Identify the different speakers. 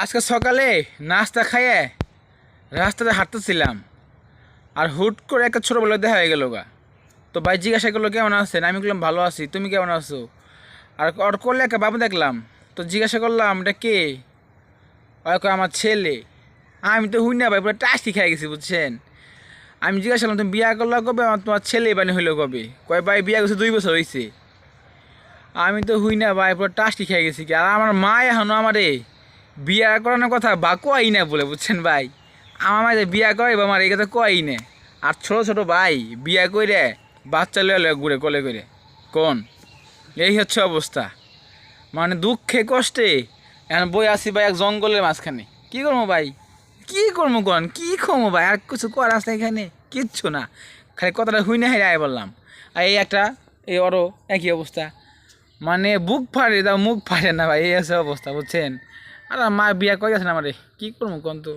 Speaker 1: আজকে সকালে নাস্তা খাইয়ে রাস্তাতে হাঁটতেছিলাম, আর হুট করে একটা ছোটোবেলা দেখা হয়ে গেল গা। তো ভাই জিজ্ঞাসা করলো কেমন আছেন, আমি বললাম ভালো আছি, তুমি কেমন আছো? আর ওর করলে একটা বাবু দেখলাম, তো জিজ্ঞাসা করলাম এটা কে? ওই কয় আমার ছেলে। আমি তো হুই না ভাই, পুরো টাস্টি খেয়ে গেছি বুঝছেন। আমি জিজ্ঞাসা করলাম তুমি বিয়া করলা কবে, আমার তোমার ছেলে বানি হইলো কবে? কয় ভাই বিয়া করছে 2 বছর হয়েছে। আমি তো হুই না ভাই, পুরো টাস্টি খেয়ে গেছি কি। আর আমার মা এখনও আমারে বিয়া করানোর কথা বা কই না বলে বুঝছেন ভাই। আমার মাঝে বিয়া করে বা আমার এই কথা কই না। আর ছোটো ছোটো ভাই বিয়া করে বাচ্চা লয়ে ঘুরে কোলে করে কোন, এই হচ্ছে অবস্থা। মানে দুঃখে কষ্টে এখন বই আসি ভাই এক জঙ্গলের মাঝখানে। কী করবো ভাই, কী করবো কোন, কী করবো ভাই, আর কিছু করার আছে এখানে কিচ্ছু না। খালি কথাটা হুই না হেরে আয় বললাম। আর এই একটা এই ওরও একই অবস্থা। মানে বুক ফাড়ে দাও মুখ ফাড়ে না ভাই, এই আছে অবস্থা বুঝছেন। আর মা বিয়া করে গেছেন আমারে, কী করবো কোন তো।